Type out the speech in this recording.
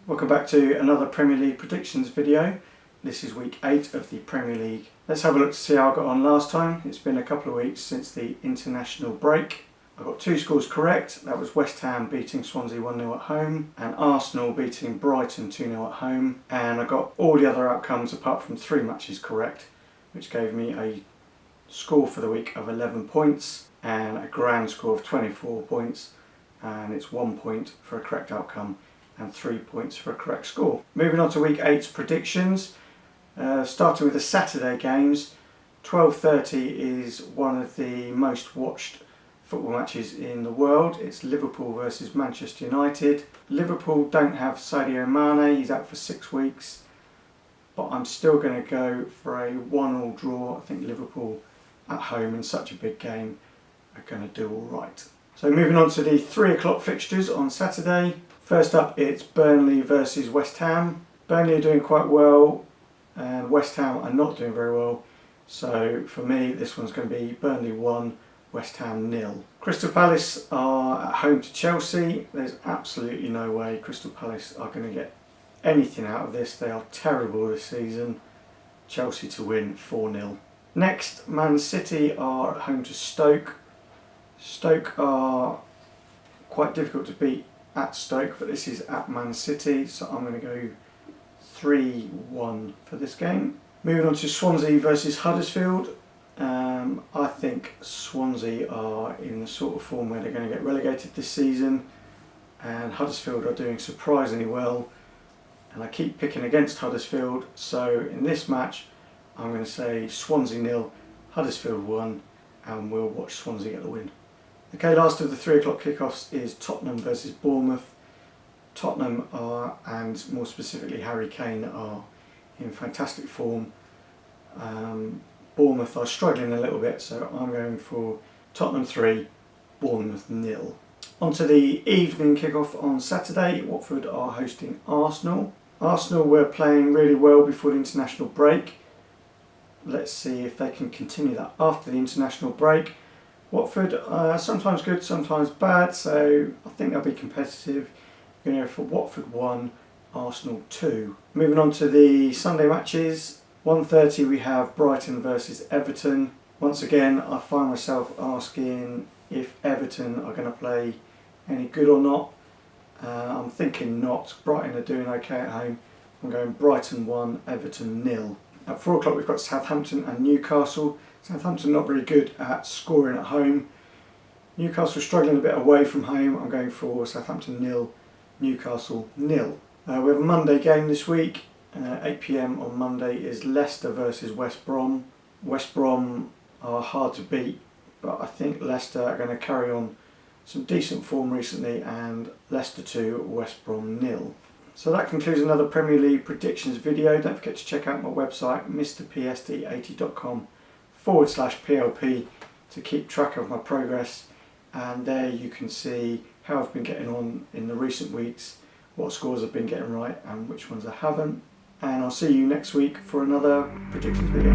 Welcome back to another Premier League predictions video. This is week 8 of the Premier League. Let's have a look to see how I got on last time. It's been a couple of weeks since the international break. I got 2 scores correct. That was West Ham beating Swansea 1-0 at home and Arsenal beating Brighton 2-0 at home. And I got all the other outcomes apart from 3 matches correct, which gave me a score for the week of 11 points and a grand score of 24 points. And it's 1 point for a correct outcome and 3 points for a correct score. Moving on to week 8's predictions, starting with the Saturday games. 12:30 is one of the most watched football matches in the world. It's Liverpool versus Manchester United. Liverpool don't have Sadio Mane, he's out for 6 weeks, but I'm still going to go for a 1-1 draw. I think Liverpool at home in such a big game are going to do all right. So moving on to the 3 o'clock fixtures on Saturday. First up, it's Burnley versus West Ham. Burnley are doing quite well and West Ham are not doing very well. So for me, this one's going to be Burnley 1, West Ham 0. Crystal Palace are at home to Chelsea. There's absolutely no way Crystal Palace are going to get anything out of this. They are terrible this season. Chelsea to win 4-0. Next, Man City are at home to Stoke. Stoke are quite difficult to beat at Stoke, but this is at Man City, so I'm going to go 3-1 for this game. Moving on to Swansea versus Huddersfield. I think Swansea are in the sort of form where they're going to get relegated this season, and Huddersfield are doing surprisingly well, and I keep picking against Huddersfield, so in this match I'm going to say Swansea 0, Huddersfield 1, and we'll watch Swansea get the win. Okay, last of the 3 o'clock kickoffs is Tottenham versus Bournemouth. Tottenham are, and more specifically Harry Kane, are in fantastic form. Bournemouth are struggling a little bit, so I'm going for Tottenham 3, Bournemouth 0. On to the evening kickoff on Saturday. Watford are hosting Arsenal. Arsenal were playing really well before the international break. Let's see if they can continue that after the international break. Watford are sometimes good, sometimes bad, so I think they'll be competitive. I'm going to go for Watford 1, Arsenal 2. Moving on to the Sunday matches. 1:30 we have Brighton versus Everton. Once again, I find myself asking if Everton are going to play any good or not. I'm thinking not. Brighton are doing okay at home. I'm going Brighton 1, Everton 0. At 4 o'clock we've got Southampton and Newcastle. Southampton not very good at scoring at home. Newcastle struggling a bit away from home. I'm going for Southampton 0, Newcastle 0. We have a Monday game this week. 8 PM on Monday is Leicester versus West Brom. West Brom are hard to beat, but I think Leicester are going to carry on some decent form recently, and Leicester 2, West Brom 0. So that concludes another Premier League predictions video. Don't forget to check out my website mrpsd80.com/PLP to keep track of my progress, and there you can see how I've been getting on in the recent weeks, what scores I've been getting right and which ones I haven't. And I'll see you next week for another predictions video.